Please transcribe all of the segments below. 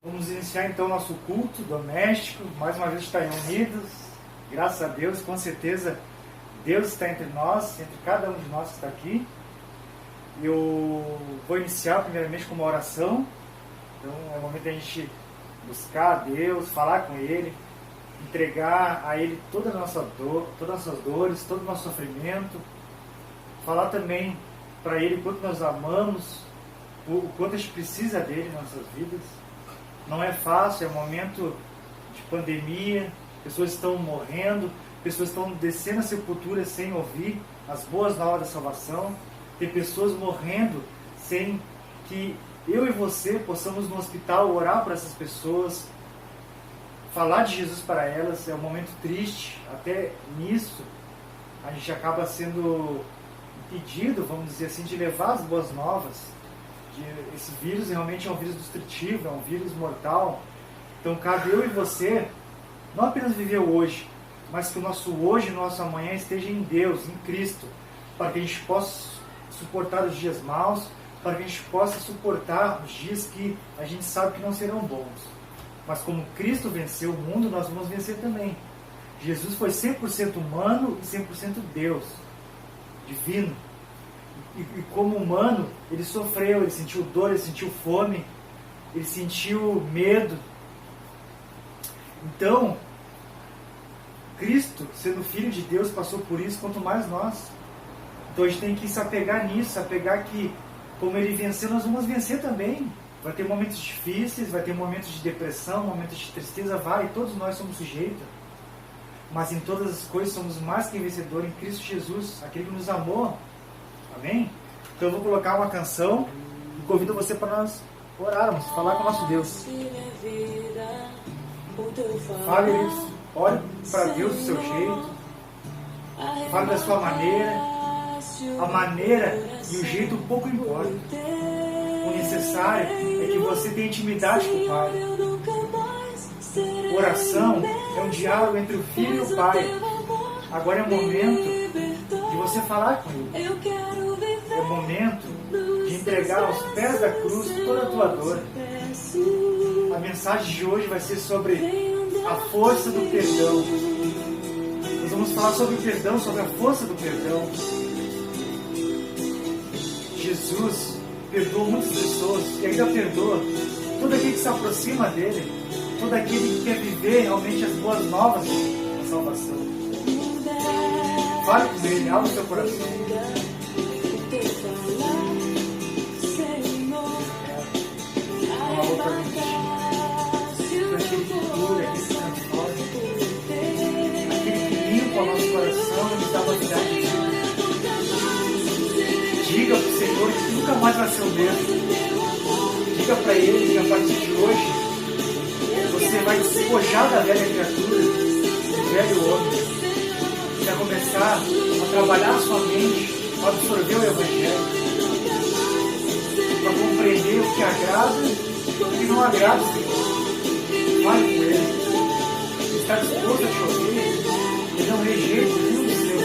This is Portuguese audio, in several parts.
Vamos iniciar então nosso culto doméstico. Mais uma vez está reunidos. Graças a Deus, com certeza Deus está entre nós, entre cada um de nós que está aqui. Eu vou iniciar primeiramente com uma oração. Então é o momento da gente buscar a Deus, falar com Ele, entregar a Ele toda a nossa dor, todas as nossas dores, todo o nosso sofrimento. Falar também para Ele o quanto nós amamos, o quanto a gente precisa dele nas nossas vidas. Não é fácil, é um momento de pandemia, pessoas estão morrendo, pessoas estão descendo a sepultura sem ouvir as boas novas da salvação. Tem pessoas morrendo sem que eu e você possamos no hospital orar por essas pessoas, falar de Jesus para elas. É um momento triste, até nisso a gente acaba sendo impedido, vamos dizer assim, de levar as boas novas. Esse vírus realmente é um vírus destrutivo, é um vírus mortal. Então cabe eu e você não apenas viver o hoje, mas que o nosso hoje e o nosso amanhã esteja em Deus, em Cristo, para que a gente possa suportar os dias maus, para que a gente possa suportar os dias que a gente sabe que não serão bons. Mas como Cristo venceu o mundo, nós vamos vencer também. Jesus foi 100% humano e 100% Deus, divino. E como humano, ele sofreu, ele sentiu dor, ele sentiu fome, ele sentiu medo. Então, Cristo, sendo Filho de Deus, passou por isso, quanto mais nós. Então a gente tem que se apegar nisso, se apegar que, como ele venceu, nós vamos vencer também. Vai ter momentos difíceis, vai ter momentos de depressão, momentos de tristeza, vai, todos nós somos sujeitos. Mas em todas as coisas somos mais que vencedores em Cristo Jesus, aquele que nos amou. Amém? Então eu vou colocar uma canção e convido você para nós orarmos, falar com o nosso Deus. Fale isso, olhe para Deus do seu jeito, fale da sua maneira. A maneira e o jeito pouco importa. O necessário é que você tenha intimidade com o Pai. Oração é um diálogo entre o Filho e o Pai. Agora é o momento de você falar com Ele. É o momento de entregar aos pés da cruz toda a tua dor. A mensagem de hoje vai ser sobre a força do perdão. Nós vamos falar sobre o perdão, sobre a força do perdão. Jesus perdoou muitas pessoas e ainda perdoa todo aquele que se aproxima dele, todo aquele que quer viver realmente as boas novas da salvação. Fale com ele, abra o seu coração. Um amor para mim, aquele que cura, aquele que transforma, aquele que limpa o nosso coração e nos dá novidade. Diga para o Senhor que nunca mais vai ser o mesmo. Diga para Ele que a partir de hoje você vai despojar da velha criatura, do velho homem. Você vai começar a trabalhar a sua mente para absorver o Evangelho, para compreender o que agrada e o que não agrada o Senhor. Fale com Ele. Ele está disposto a te ouvir. Ele não rejeita nenhum dos seus.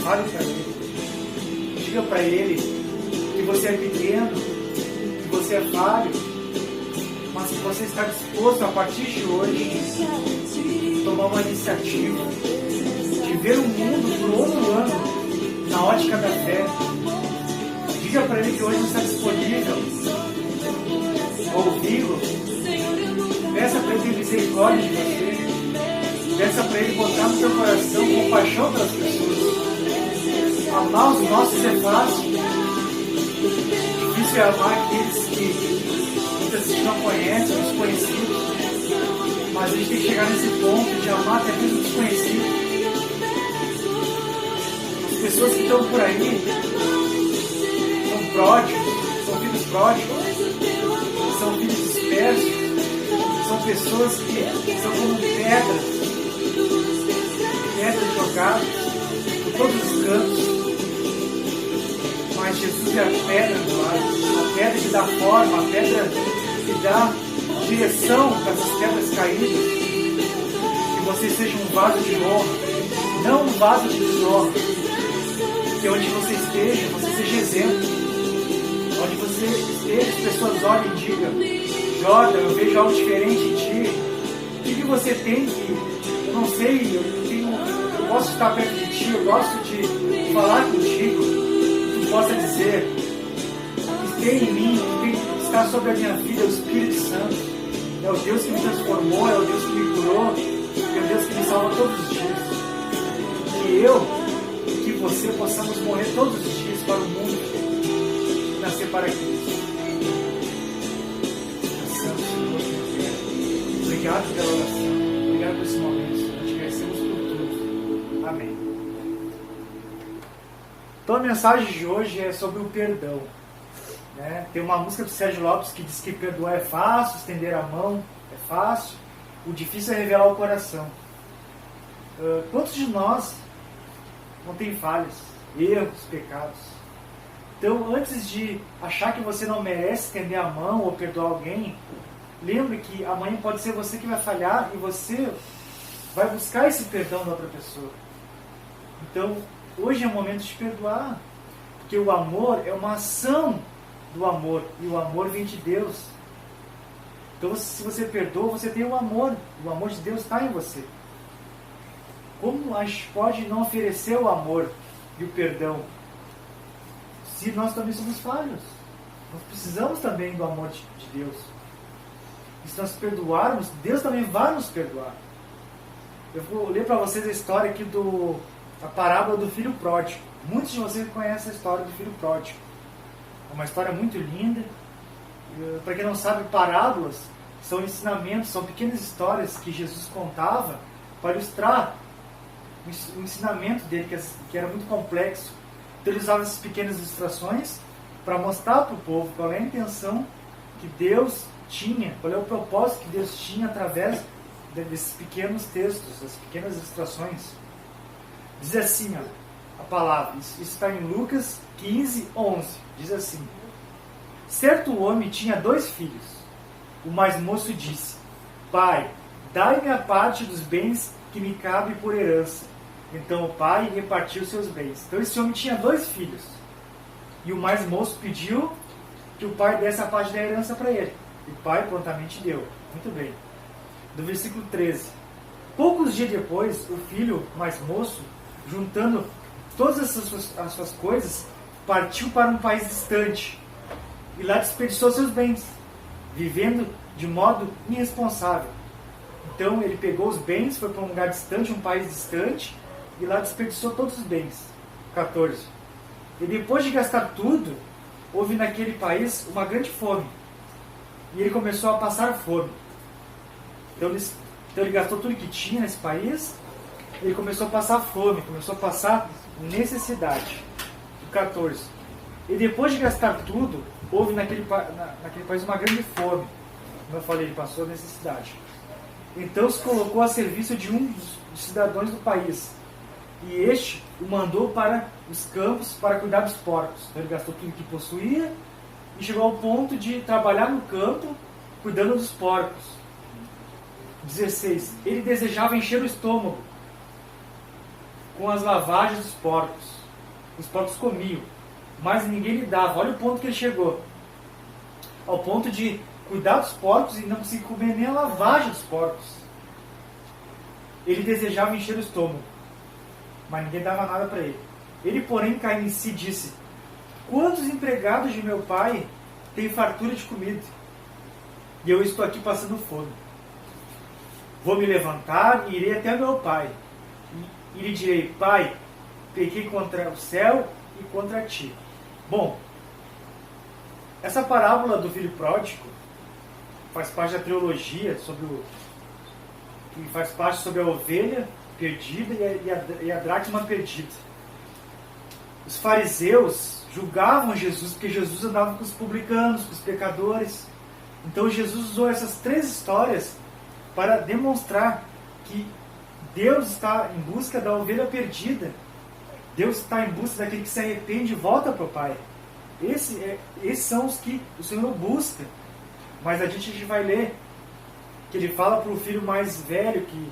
Fale para Ele. Diga para Ele que você é pequeno, que você é falho, mas que você está disposto a partir de hoje tomar uma iniciativa de ver o mundo por outro ângulo, na ótica da fé. Diga para Ele que hoje está disponível a ouvi-lo. Peça para Ele ter misericórdia de você. Peça para Ele botar no seu coração compaixão pelas pessoas. Amar os nossos é fácil. Difícil é amar aqueles que muitas vezes não conhecem, desconhecidos. Mas a gente tem que chegar nesse ponto de amar até mesmo desconhecido. As pessoas que estão por aí são pródigos, são filhos pródigos, são filhos dispersos, são pessoas que são como pedras jogadas por todos os cantos. Mas Jesus é a pedra do lado, a pedra que dá forma, a pedra que dá direção para essas pedras caídas. Que você seja um vaso de honra, não um vaso de desonra. Que onde você esteja, você seja exemplo. Onde você esteja, as pessoas olhem e digam: Jordan, eu vejo algo diferente em ti. O que você tem que, eu não sei, eu posso estar perto de ti, eu gosto de falar contigo. Tu possa dizer que tem em mim, que está sobre a minha vida, o Espírito Santo. É o Deus que me transformou, é o Deus que me curou, é o Deus que me salva todos os dias. Que eu e que você possamos morrer todos os dias para o mundo e nascer para Cristo. Santo Senhor, obrigado pela oração, obrigado por esse momento, Senhor. Te agradecemos por tudo. Amém. Então a mensagem de hoje é sobre o perdão. Tem uma música do Sérgio Lopes que diz que perdoar é fácil, estender a mão é fácil, o difícil é revelar o coração. Quantos de nós não tem falhas, erros, pecados? Então, antes de achar que você não merece estender a mão ou perdoar alguém, lembre que amanhã pode ser você que vai falhar e você vai buscar esse perdão da outra pessoa. Então, hoje é o momento de perdoar, porque o amor é uma ação do amor, e o amor vem de Deus. Então, se você perdoa, você tem o amor de Deus está em você. Como a gente pode não oferecer o amor e o perdão se nós também somos falhos? Nós precisamos também do amor de Deus. E se nós perdoarmos, Deus também vai nos perdoar. Eu vou ler para vocês a história aqui a parábola do filho pródigo. Muitos de vocês conhecem a história do filho pródigo. É uma história muito linda. Para quem não sabe, parábolas são ensinamentos, são pequenas histórias que Jesus contava para ilustrar o ensinamento dele, que era muito complexo. Então ele usava essas pequenas ilustrações para mostrar para o povo qual é a intenção que Deus tinha, qual é o propósito que Deus tinha através desses pequenos textos, das pequenas ilustrações. Diz assim, a palavra, isso está em Lucas 15, 11. Diz assim: certo homem tinha 2 filhos. O mais moço disse: Pai, dai-me a parte dos bens que me cabe por herança. Então o pai repartiu seus bens. Então esse homem tinha 2 filhos. E o mais moço pediu que o pai desse a parte da herança para ele. E o pai prontamente deu. Muito bem. Do versículo 13. Poucos dias depois, o filho mais moço, juntando todas as suas coisas, partiu para um país distante. E lá desperdiçou seus bens, vivendo de modo irresponsável. Então ele pegou os bens, foi para um lugar distante, um país distante, e lá desperdiçou todos os bens. 14. E depois de gastar tudo, houve naquele país uma grande fome. E ele começou a passar fome. Então ele gastou tudo que tinha nesse país, e ele começou a passar fome, começou a passar necessidade. 14. E depois de gastar tudo, houve naquele país uma grande fome. Como eu falei, ele passou a necessidade. Então se colocou a serviço de um dos cidadãos do país. E este o mandou para os campos para cuidar dos porcos. Então ele gastou tudo que possuía e chegou ao ponto de trabalhar no campo cuidando dos porcos. 16. Ele desejava encher o estômago com as lavagens dos porcos. Os porcos comiam, mas ninguém lhe dava. Olha o ponto que ele chegou. Ao ponto de cuidar dos porcos e não conseguir comer nem a lavagem dos porcos. Ele desejava encher o estômago, mas ninguém dava nada para ele. Ele, porém, caindo em si, disse: quantos empregados de meu pai têm fartura de comida? E eu estou aqui passando fome. Vou me levantar e irei até meu pai. E lhe direi: Pai, pequei contra o céu e contra ti. Bom, essa parábola do filho pródigo faz parte da trilogia que faz parte sobre a ovelha perdida e a dracma perdida. Os fariseus julgavam Jesus porque Jesus andava com os publicanos, com os pecadores. Então Jesus usou essas 3 histórias para demonstrar que Deus está em busca da ovelha perdida. Deus está em busca daquele que se arrepende e volta para o Pai. Esses são os que o Senhor busca. Mas a gente vai ler que ele fala para o filho mais velho que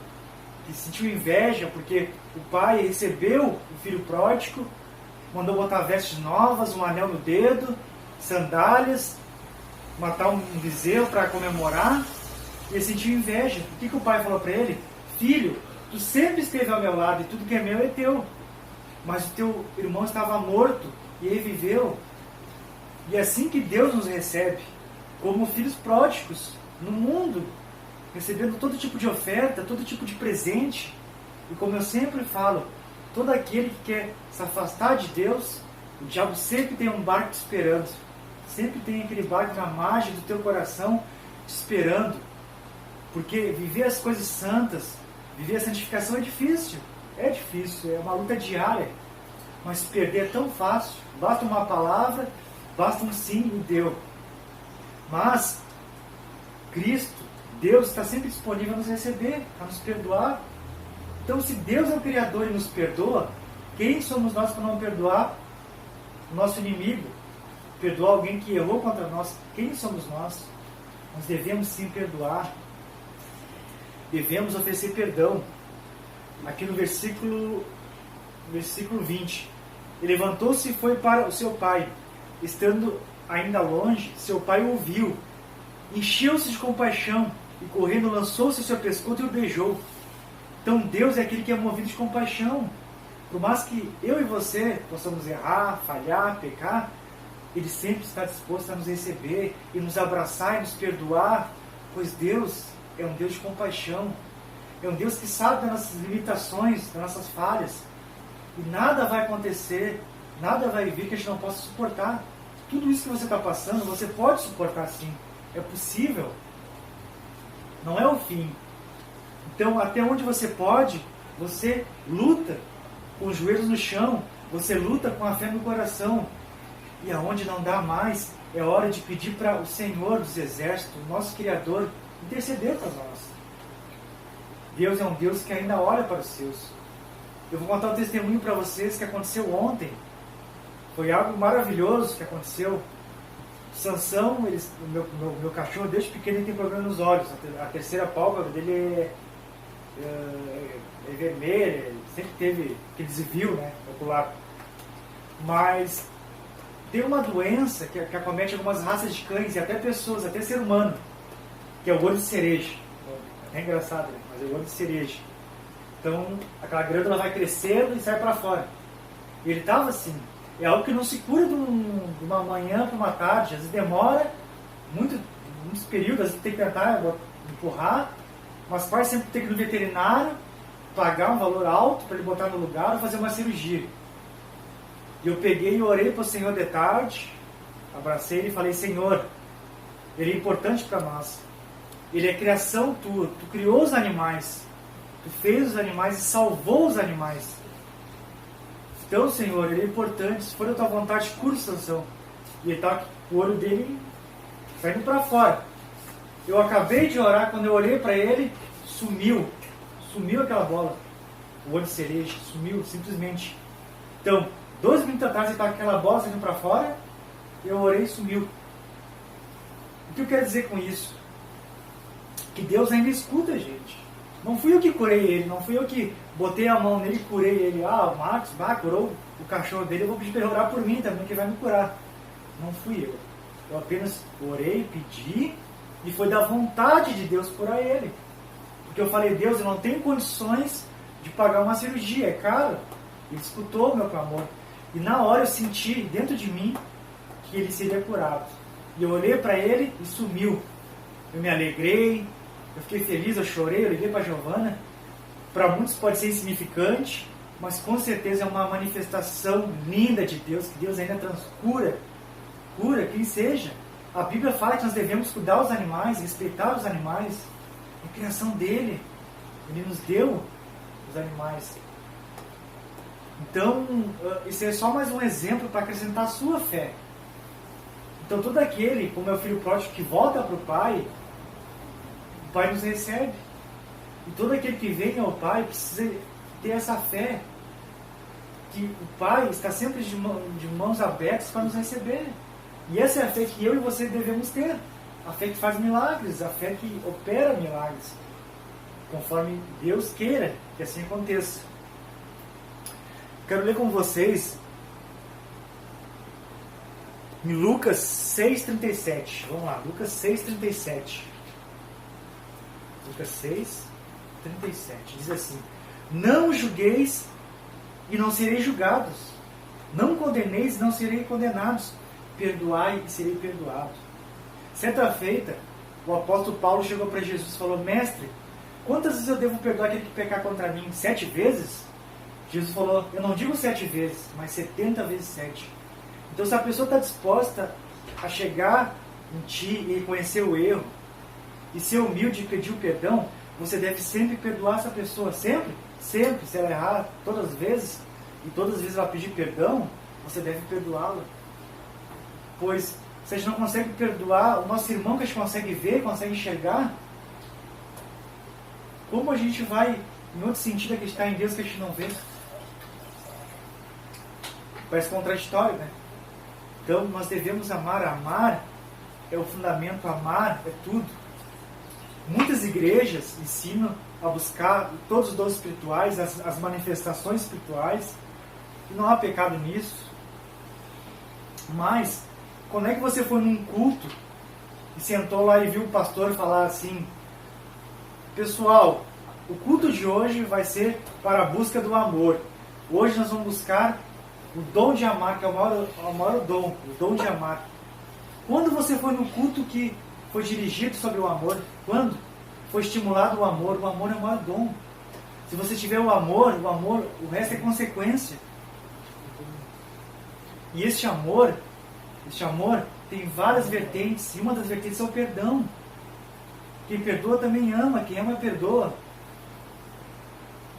sentiu inveja porque o pai recebeu o filho pródigo, mandou botar vestes novas, um anel no dedo, sandálias, matar um bezerro para comemorar, e ele sentiu inveja. O que o pai falou para ele? Filho, tu sempre esteve ao meu lado e tudo que é meu é teu, mas o teu irmão estava morto e ele viveu. E é assim que Deus nos recebe, como filhos pródigos no mundo, recebendo todo tipo de oferta, todo tipo de presente. E como eu sempre falo, todo aquele que quer se afastar de Deus, o diabo sempre tem um barco te esperando. Sempre tem aquele barco na margem do teu coração te esperando. Porque viver as coisas santas, viver a santificação é difícil. É difícil, é uma luta diária. Mas perder é tão fácil. Basta uma palavra, basta um sim e deu. Mas Cristo, Deus está sempre disponível a nos receber, a nos perdoar. Então, se Deus é o Criador e nos perdoa, quem somos nós para não perdoar o nosso inimigo? Perdoar alguém que errou contra nós? Quem somos nós? Nós devemos sim perdoar. Devemos oferecer perdão. Aqui no versículo 20. Ele levantou-se e foi para o seu pai. Estando ainda longe, seu pai o ouviu. Encheu-se de compaixão e correndo lançou-se ao seu pescoço e o beijou. Então Deus é aquele que é movido de compaixão. Por mais que eu e você possamos errar, falhar, pecar, Ele sempre está disposto a nos receber e nos abraçar e nos perdoar, pois Deus é um Deus de compaixão. É um Deus que sabe das nossas limitações, das nossas falhas. E nada vai acontecer, nada vai vir que a gente não possa suportar. Tudo isso que você está passando, você pode suportar sim. É possível. Não é o fim. Então, até onde você pode, você luta com os joelhos no chão, você luta com a fé no coração. E aonde não dá mais, é hora de pedir para o Senhor dos Exércitos, o nosso Criador, interceder para nós. Deus é um Deus que ainda olha para os seus. Eu vou contar um testemunho para vocês que aconteceu ontem. Foi algo maravilhoso que aconteceu. Sansão, o meu cachorro, desde pequeno, ele tem problema nos olhos. A terceira pálpebra dele é vermelha, ele sempre teve aquele desvio, né, ocular. Mas tem uma doença que acomete algumas raças de cães e até pessoas, até ser humano, que é o olho de cereja. É até engraçado, mas é o olho de cereja. Então, aquela glândula vai crescendo e sai para fora. E ele estava assim. É algo que não se cura de uma manhã para uma tarde. Às vezes demora muitos períodos, às vezes tem que tentar empurrar, mas quase sempre tem que ir no veterinário, pagar um valor alto para ele botar no lugar ou fazer uma cirurgia. E eu peguei e orei para o Senhor de tarde, abracei ele e falei: Senhor, Ele é importante para nós. Ele é criação tua, tu criou os animais, tu fez os animais e salvou os animais. Então, Senhor, Ele é importante. Se for a tua vontade, cura o Sansão. E ele está com o olho dele saindo para fora. Eu acabei de orar, quando eu olhei para ele, sumiu aquela bola. O olho de cereja, sumiu simplesmente. Então, 2 minutos atrás ele estava com aquela bola saindo para fora, eu orei e sumiu. O que eu quero dizer com isso? Que Deus ainda escuta a gente. Não fui eu que curei ele, não fui eu que botei a mão nele e curei ele. O Marcos curou o cachorro dele, eu vou pedir para ele orar por mim também, que vai me curar. Não fui eu. Eu apenas orei, pedi, e foi da vontade de Deus curar ele. Porque eu falei: Deus, eu não tenho condições de pagar uma cirurgia, é caro. Ele escutou o meu clamor. E na hora eu senti dentro de mim que ele seria curado. E eu olhei para ele e sumiu. Eu me alegrei, eu fiquei feliz, eu chorei, eu liguei para a Giovana. Para muitos pode ser insignificante, mas com certeza é uma manifestação linda de Deus, que Deus ainda cura quem seja. A Bíblia fala que nós devemos cuidar dos animais, respeitar os animais. É a criação dele. Ele nos deu os animais. Então, isso é só mais um exemplo para acrescentar a sua fé. Então, todo aquele, como é o filho pródigo, que volta para o Pai nos recebe. E todo aquele que vem ao Pai precisa ter essa fé, que o Pai está sempre de mãos abertas para nos receber. E essa é a fé que eu e você devemos ter. a fé que faz milagres, a fé que opera milagres, conforme Deus queira que assim aconteça. Quero ler com vocês em Lucas 6,37. Vamos lá, Lucas 6,37. Lucas 6,37. Diz assim: não julgueis e não sereis julgados. Não condeneis e não sereis condenados. Perdoai e serei perdoado. Certa feita, o apóstolo Paulo chegou para Jesus e falou: mestre, quantas vezes eu devo perdoar aquele que pecar contra mim? 7 vezes? Jesus falou: eu não digo 7 vezes, mas 70 vezes 7. Então, se a pessoa está disposta a chegar em ti e reconhecer o erro, e ser humilde e pedir o perdão, você deve sempre perdoar essa pessoa. Sempre, sempre. Se ela errar todas as vezes, e todas as vezes ela pedir perdão, você deve perdoá-la. Pois, se a gente não consegue perdoar o nosso irmão que a gente consegue ver, consegue enxergar, como a gente vai, em outro sentido, acreditar em Deus que a gente não vê? Parece contraditório, né? Então, nós devemos amar. Amar é o fundamento, amar é tudo. Muitas igrejas ensinam a buscar todos os dons espirituais, as manifestações espirituais, e não há pecado nisso. Mas, quando é que você foi num culto e sentou lá e viu o pastor falar assim: pessoal, o culto de hoje vai ser para a busca do amor. Hoje nós vamos buscar o dom de amar, que é o maior dom, o dom de amar. Quando você foi no culto que foi dirigido sobre o amor? Quando foi estimulado o amor é o maior dom. Se você tiver o amor, o resto é consequência. E este amor tem várias vertentes, e uma das vertentes é o perdão. Quem perdoa também ama, quem ama perdoa.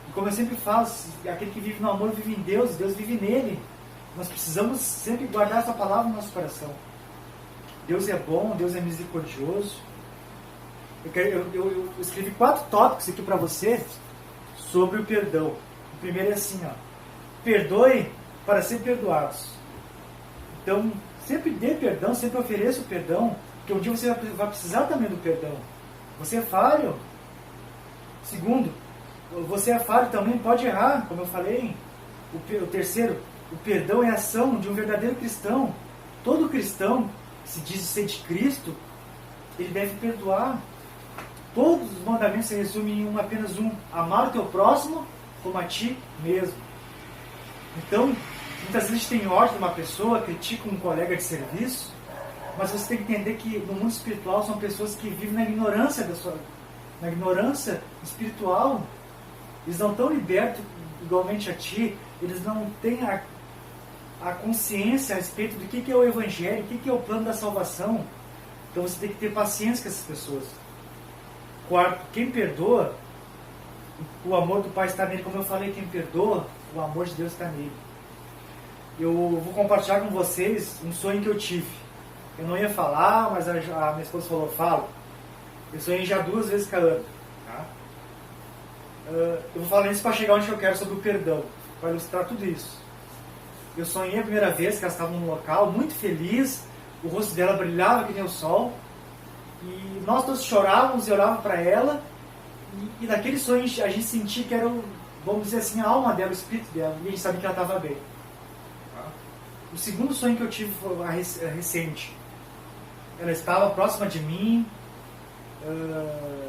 E como eu sempre falo, aquele que vive no amor vive em Deus, Deus vive nele. Nós precisamos sempre guardar essa palavra no nosso coração. Deus é bom, Deus é misericordioso. Eu escrevi 4 tópicos aqui para você sobre o perdão. O primeiro é assim, ó: perdoe para ser perdoados. Então, sempre dê perdão, sempre ofereça o perdão, porque um dia você vai precisar também do perdão. Você é falho. Segundo, você é falho também, pode errar, como eu falei. O terceiro, o perdão é a ação de um verdadeiro cristão. Todo cristão que se diz ser de Cristo, ele deve perdoar. Todos os mandamentos se resumem em apenas um: amar o teu próximo como a ti mesmo. Então, muitas vezes a gente tem ódio de uma pessoa, critica um colega de serviço, mas você tem que entender que no mundo espiritual são pessoas que vivem na ignorância na ignorância espiritual. Eles não estão libertos igualmente a ti, eles não têm a consciência a respeito do que é o Evangelho, o que é o plano da salvação. Então você tem que ter paciência com essas pessoas. Quarto, quem perdoa, o amor do Pai está nele. Como eu falei, quem perdoa, o amor de Deus está nele. Eu vou compartilhar com vocês um sonho que eu tive. Eu não ia falar, mas a minha esposa falou: fala. Eu sonhei já 2 vezes com a Ana. Tá? Eu vou falar isso para chegar onde eu quero, sobre o perdão, para ilustrar tudo isso. Eu sonhei a primeira vez que ela estava num local muito feliz, o rosto dela brilhava que nem o sol, e nós todos chorávamos e olhávamos para ela, e naquele sonho a gente sentia que era, vamos dizer assim, a alma dela, o espírito dela, e a gente sabia que ela estava bem. O segundo sonho que eu tive foi recente. Ela estava próxima de mim,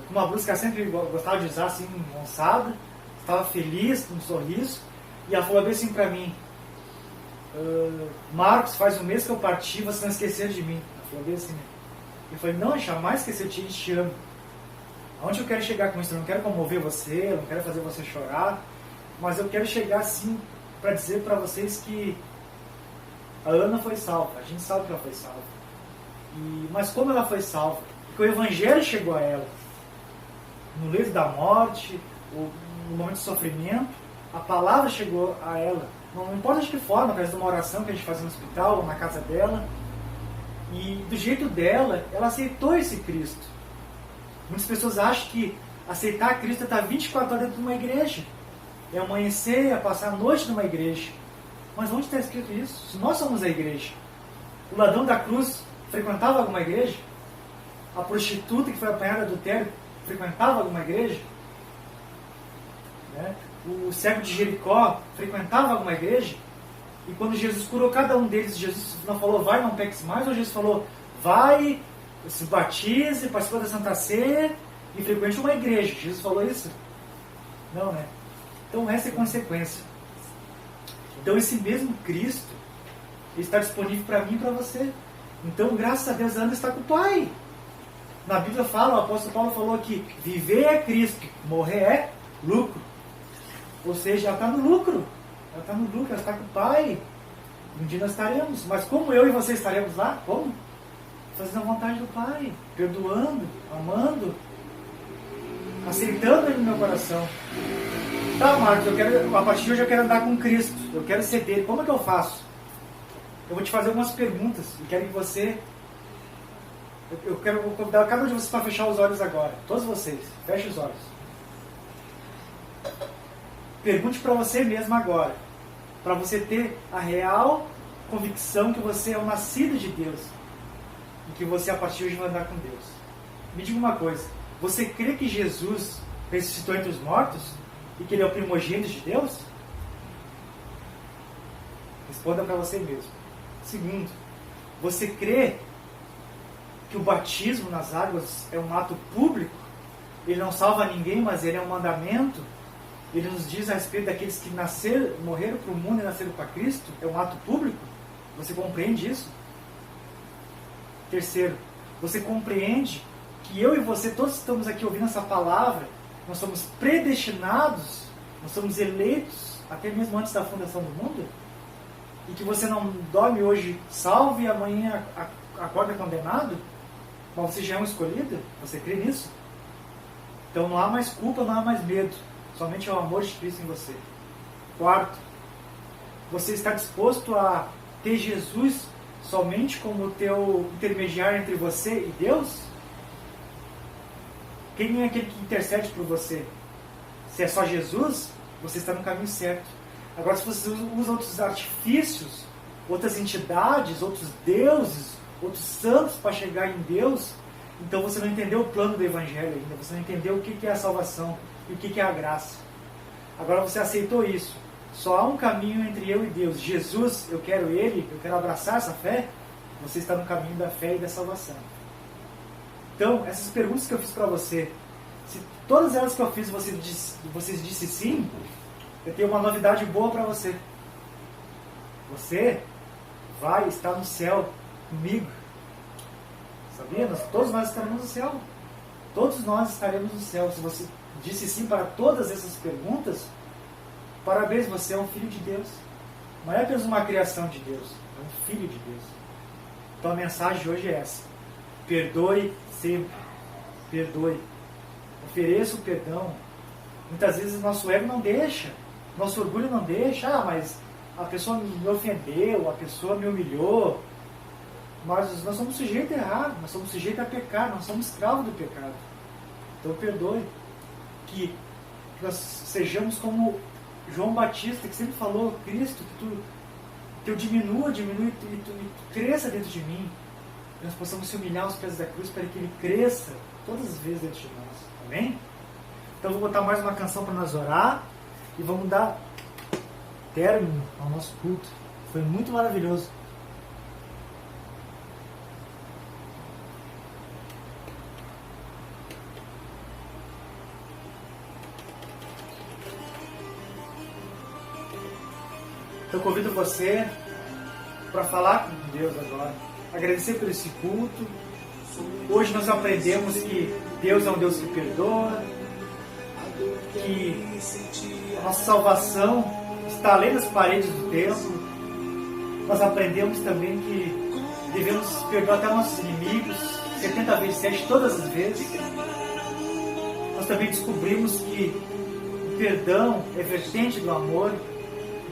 com uma blusa que ela sempre gostava de usar, assim, onçada, estava feliz, com um sorriso, e ela falou bem assim para mim: Marcos, faz um mês que eu parti, você não esqueceu de mim. Ela falou bem assim. Eu falei: não, eu jamais esqueci de ti, te amo. Aonde eu quero chegar com isso? Eu não quero comover você, eu não quero fazer você chorar, mas eu quero chegar assim para dizer para vocês que a Ana foi salva, a gente sabe que ela foi salva. Mas como ela foi salva? Porque o Evangelho chegou a ela. No leito da morte, no momento de sofrimento, a palavra chegou a ela. Não importa de que forma, através de uma oração que a gente faz no hospital ou na casa dela. E do jeito dela, ela aceitou esse Cristo. Muitas pessoas acham que aceitar Cristo é estar 24 horas dentro de uma igreja. É amanhecer, é passar a noite numa igreja. Mas onde está escrito isso? Se nós somos a igreja. O ladrão da cruz frequentava alguma igreja? A prostituta que foi apanhada do adultério frequentava alguma igreja? Né? O cego de Jericó frequentava alguma igreja? E quando Jesus curou cada um deles, Jesus não falou, vai, não peques mais, ou Jesus falou, vai, se batize, participa da Santa Ceia e frequente uma igreja. Jesus falou isso? Não, né? Então essa é a consequência. Então esse mesmo Cristo está disponível para mim e para você. Então, graças a Deus, Ana está com o Pai. Na Bíblia fala, o apóstolo Paulo falou que viver é Cristo, morrer é lucro. Ou seja, ela está no lucro. Ela está no lucro, ela está com o Pai. Um dia nós estaremos. Mas como eu e você estaremos lá? Como? Fazendo a vontade do Pai. Perdoando, amando, aceitando Ele no meu coração. Tá, Marcos, a partir de hoje eu quero andar com Cristo. Eu quero ser dele. Como é que eu faço? Eu vou te fazer algumas perguntas. E quero que você... Eu quero convidar cada um de vocês para fechar os olhos agora. Todos vocês. Feche os olhos. Pergunte para você mesmo agora. Para você ter a real convicção que você é um nascido de Deus. E que você, a partir de hoje, vai andar com Deus. Me diga uma coisa. Você crê que Jesus ressuscitou entre os mortos? E que Ele é o primogênito de Deus? Responda para você mesmo. Segundo, você crê que o batismo nas águas é um ato público? Ele não salva ninguém, mas ele é um mandamento? Ele nos diz a respeito daqueles que morreram para o mundo e nasceram para Cristo? É um ato público? Você compreende isso? Terceiro, você compreende que eu e você, todos estamos aqui ouvindo essa palavra, nós somos predestinados, nós somos eleitos, até mesmo antes da fundação do mundo? E que você não dorme hoje salvo e amanhã acorda condenado? Mas você já é um escolhido? Você crê nisso? Então não há mais culpa, não há mais medo. Somente é o amor de Cristo em você. Quarto, você está disposto a ter Jesus somente como teu intermediário entre você e Deus? Quem é aquele que intercede por você? Se é só Jesus, você está no caminho certo. Agora, se você usa outros artifícios, outras entidades, outros deuses, outros santos para chegar em Deus, então você não entendeu o plano do Evangelho ainda, você não entendeu o que é a salvação e o que é a graça. Agora você aceitou isso. Só há um caminho entre eu e Deus. Jesus, eu quero Ele, eu quero abraçar essa fé. Você está no caminho da fé e da salvação. Então, essas perguntas que eu fiz para você, se todas elas que eu fiz você disse sim, eu tenho uma novidade boa para você. Você vai estar no céu comigo. Sabia? Todos nós estaremos no céu. Todos nós estaremos no céu. Se você disse sim para todas essas perguntas, parabéns, você é um filho de Deus. Não é apenas uma criação de Deus, é um filho de Deus. Então a mensagem de hoje é essa. Perdoe sempre. Perdoe. Ofereça o perdão. Muitas vezes nosso ego não deixa. Nosso orgulho não deixa. Ah, mas a pessoa me ofendeu, a pessoa me humilhou. Mas nós somos sujeitos a errar, nós somos sujeitos a pecar, nós somos escravos do pecado. Então perdoe. Que nós sejamos como João Batista, que sempre falou, Cristo, que eu diminua e tu cresça dentro de mim. Que nós possamos se humilhar aos pés da cruz para que Ele cresça todas as vezes dentro de nós. Amém? Então eu vou botar mais uma canção para nós orar e vamos dar término ao nosso culto. Foi muito maravilhoso. Eu convido você para falar com Deus agora. Agradecer por esse culto. Hoje nós aprendemos que Deus é um Deus que perdoa, que a nossa salvação está além das paredes do templo. Nós aprendemos também que devemos perdoar até nossos inimigos, 70 vezes 7, todas as vezes. Nós também descobrimos que o perdão é vertente do amor.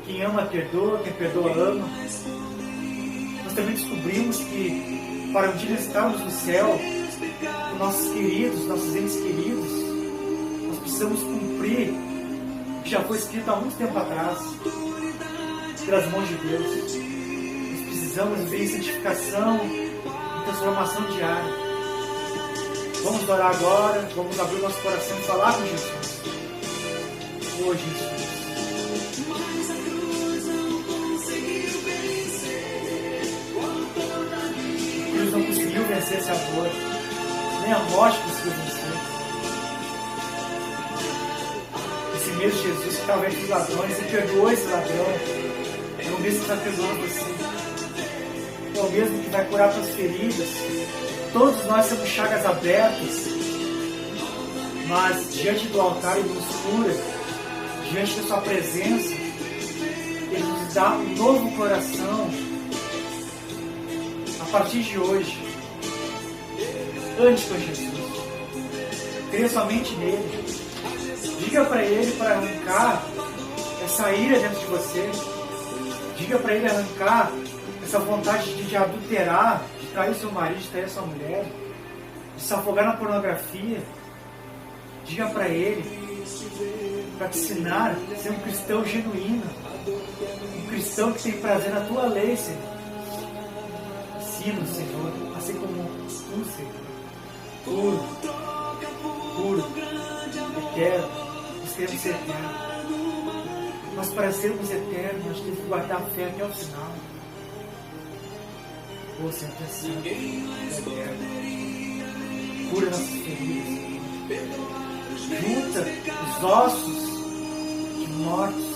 Quem ama, perdoa. Quem perdoa, ama. Nós também descobrimos que para um dia estarmos no céu, com nossos queridos, nossos entes queridos, nós precisamos cumprir o que já foi escrito há muito tempo atrás, pelas mãos de Deus. Nós precisamos viver em santificação, em transformação diária. Vamos orar agora, vamos abrir o nosso coração e falar com Jesus. Oh, Jesus. Deus não conseguiu vencer esse amor, nem a morte conseguiu vencer. Esse mesmo Jesus que estava entre os ladrões e perdoou esse ladrão, é o mesmo que está perdoando você, é o mesmo que vai curar suas feridas. Todos nós temos chagas abertas, mas diante do altar Ele nos cura, diante da sua presença, Ele nos dá um novo coração. A partir de hoje, ande com Jesus, creia somente nele, diga para Ele para arrancar essa ira dentro de você, diga para Ele arrancar essa vontade de adulterar, de trair seu marido, de trair sua mulher, de se afogar na pornografia. Diga para Ele, para te ensinar a ser um cristão genuíno, um cristão que tem prazer na tua lei, Senhor. Ensina, Senhor, assim como tu, Senhor, puro, eterno. Nós queremos ser eternos, mas para sermos eternos, nós temos que guardar a fé até o final. Oh, Senhor, tu és santo, eterno. Cura nossas feridas, junta os ossos de mortos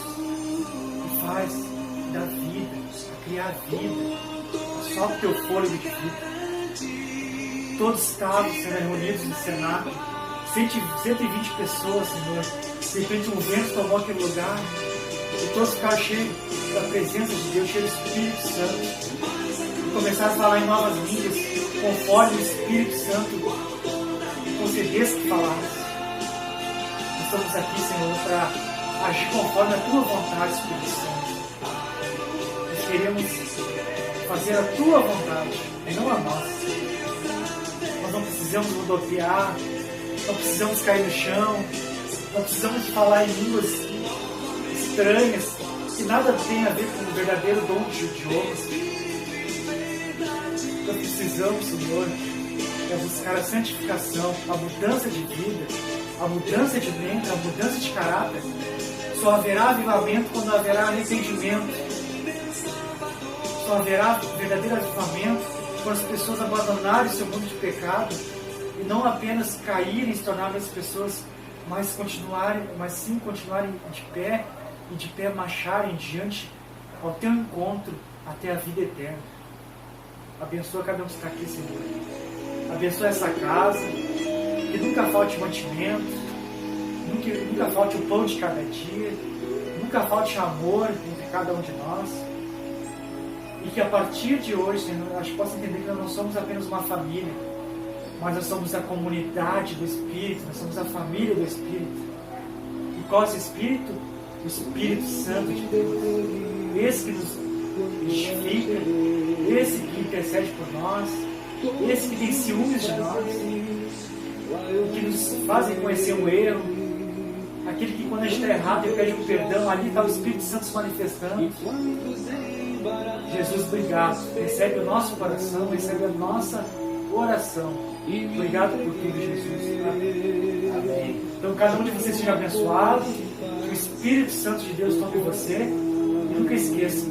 e faz dar vida, criar vida. Só o teu fôlego de vida. Todos estavam sendo reunidos no cenáculo, 120 pessoas, Senhor. De repente um vento tomou aquele lugar e todos ficaram cheios da presença de Deus, cheios do Espírito Santo. E começaram a falar em novas línguas, conforme o Espírito Santo concedesse que falasse. Nós estamos aqui, Senhor, para agir conforme a tua vontade, Espírito Santo. Nós queremos fazer a tua vontade e não a nossa. Nós não precisamos rodopiar, não precisamos cair no chão, não precisamos falar em línguas estranhas que nada tem a ver com o verdadeiro dom de idiomas. Nós precisamos, Senhor, buscar a santificação, a mudança de vida, a mudança de mente, a mudança de caráter. Só haverá avivamento quando haverá arrependimento. Só haverá verdadeiro avivamento quando as pessoas abandonarem o seu mundo de pecado e não apenas caírem e se tornarem as pessoas, mas sim continuarem de pé e de pé marcharem diante ao teu encontro até a vida eterna. Abençoa cada um que está aqui, Senhor. Abençoa essa casa, que nunca falte mantimento, nunca falte o pão de cada dia, nunca falte amor entre cada um de nós. E que a partir de hoje, Senhor, nós possamos entender que nós não somos apenas uma família, mas nós somos a comunidade do Espírito, nós somos a família do Espírito. E qual é esse Espírito? O Espírito Santo de Deus. Esse que nos edifica, esse que intercede por nós, esse que tem ciúmes de nós, que nos faz reconhecer um erro, aquele que quando a gente está errado e pede um perdão, ali está o Espírito Santo se manifestando. Jesus, obrigado. Recebe o nosso coração, recebe a nossa oração. Obrigado por tudo, Jesus. Amém. Então, cada um de vocês seja abençoado, que o Espírito Santo de Deus tome você. E nunca esqueça,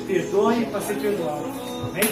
perdoe para ser perdoado. Amém?